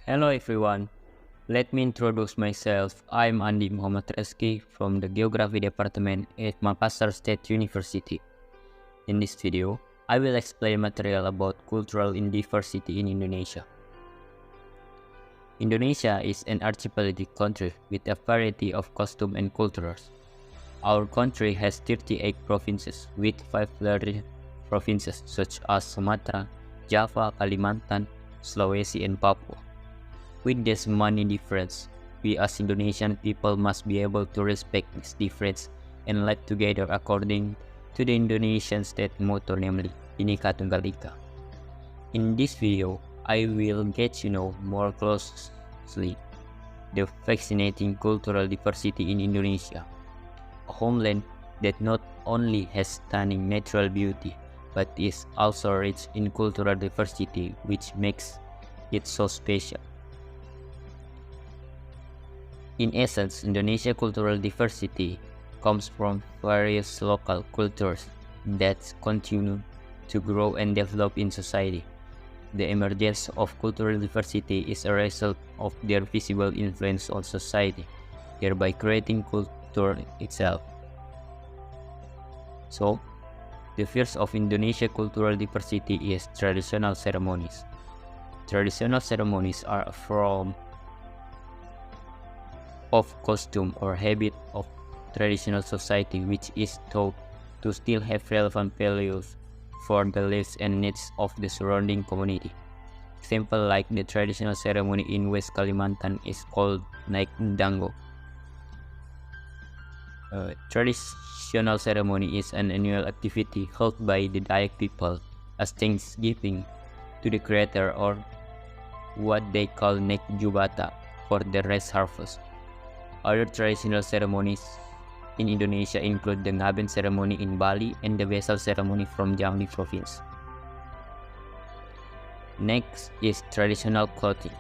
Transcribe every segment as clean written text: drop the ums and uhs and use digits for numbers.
Hello everyone, let me introduce myself. I'm Andi Muhammad Reski from the Geography Department at Makassar State University. In this video, I will explain material about cultural diversity in Indonesia. Indonesia is an archipelagic country with a variety of costumes and cultures. Our country has 38 provinces with 5 large provinces such as Sumatra, Java, Kalimantan, Sulawesi, and Papua. With this many difference, we as Indonesian people must be able to respect this difference and live together according to the Indonesian state motto, namely Bhinneka Tunggal Ika. In this video, I will get to know more closely the fascinating cultural diversity in Indonesia, a homeland that not only has stunning natural beauty but is also rich in cultural diversity, which makes it so special. In essence, Indonesia's cultural diversity comes from various local cultures that continue to grow and develop in society. The emergence of cultural diversity is a result of their visible influence on society, thereby creating culture itself. So, the first of Indonesia's cultural diversity is traditional ceremonies. Traditional ceremonies are a form of costume or habit of traditional society which is thought to still have relevant values for the lives and needs of the surrounding community. Example like the traditional ceremony in West Kalimantan is called Naik Dango. Traditional ceremony is an annual activity held by the Dayak people as thanksgiving to the creator, or what they call Nek Jubata, for the rice harvest. Other traditional ceremonies in Indonesia include the Ngaben ceremony in Bali and the Wesel ceremony from Jambi province. Next is traditional clothing.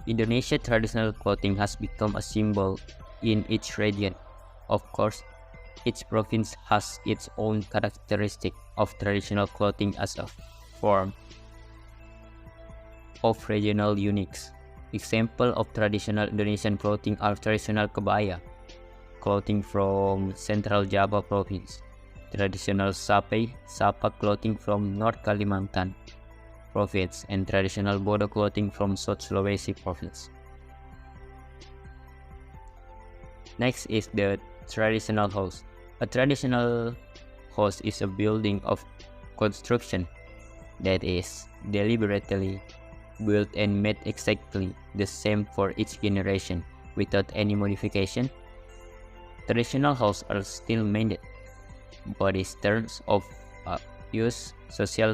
Indonesia traditional clothing has become a symbol in each region. Of course, each province has its own characteristic of traditional clothing as a form of regional uniques. Example of traditional Indonesian clothing are traditional kebaya, clothing from Central Java province, traditional sapa clothing from North Kalimantan province, and traditional Bodo clothing from South Sulawesi province. Next is the traditional house. A traditional house is a building of construction that is deliberately built and made exactly the same for each generation without any modification. Traditional houses are still made, but in terms of use, social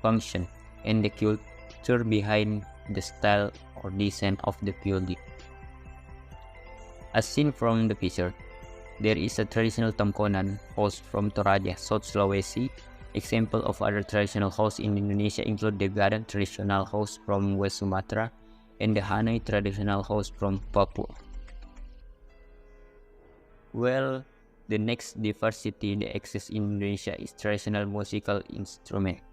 function, and the culture behind the style or design of the building. As seen from the picture, there is a traditional Tongkonan house from Toraja, South Sulawesi. Example of other traditional houses in Indonesia include the Gadang traditional house from West Sumatra and the Hanoi traditional house from Papua. Well, the next diversity that exists in Indonesia is traditional musical instrument.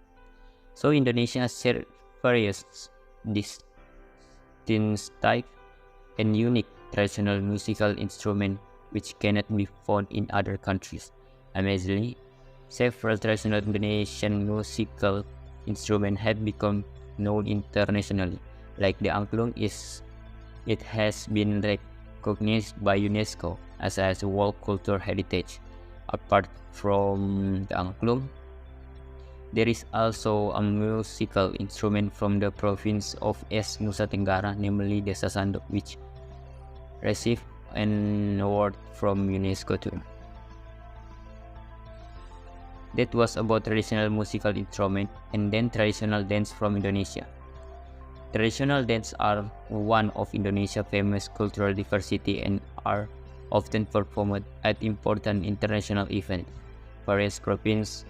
So Indonesia has various distinct type and unique traditional musical instrument which cannot be found in other countries. Amazingly, several traditional Indonesian musical instruments have become known internationally, like the angklung. It has been recognized by UNESCO as a World Cultural Heritage. Apart from the angklung, there is also a musical instrument from the province of East Nusa Tenggara, namely the sasando, which received an award from UNESCO too. That was about traditional musical instrument, and then traditional dance from Indonesia. Traditional dance are one of Indonesia's famous cultural diversity and are often performed at important international events. Various provinces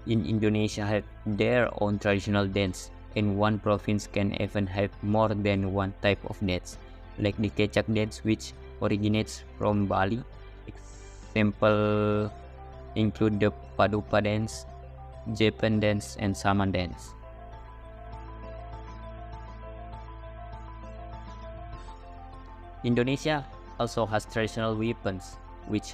in Indonesia have their own traditional dance, and one province can even have more than one type of dance, like the Kecak dance, which originates from Bali. Example include the Padupa dance, Japan dance, and Saman dance. Indonesia also has traditional weapons, which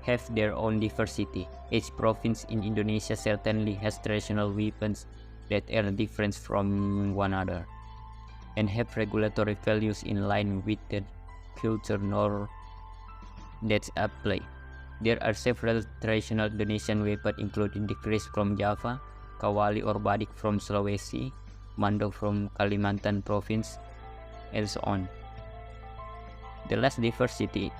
have their own diversity. Each province in Indonesia certainly has traditional weapons that are different from one another and have regulatory values in line with the culture nor that's at play. There are several traditional Indonesian weapons including the kris from Java, kawali or badik from Sulawesi, mando from Kalimantan province, and so on. The last diversity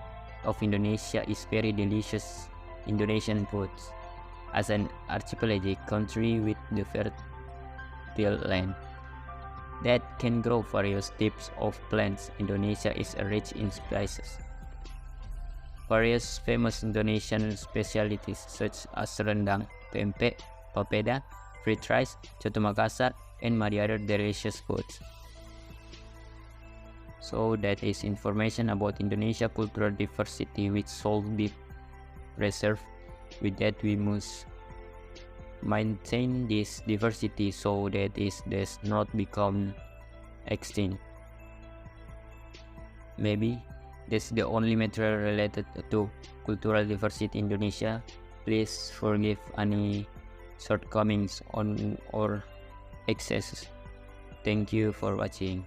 of Indonesia is very delicious Indonesian foods. As an archipelagic country with the fertile land that can grow various types of plants, Indonesia is rich in spices. Various famous Indonesian specialties such as rendang, pempek, papeda, fried rice, coto Makassar, and many other delicious foods. So that is information about Indonesia cultural diversity which should be preserved. With that we must maintain this diversity so that it does not become extinct. Maybe that's the only material related to cultural diversity in Indonesia. Please forgive any shortcomings on or excesses. Thank you for watching.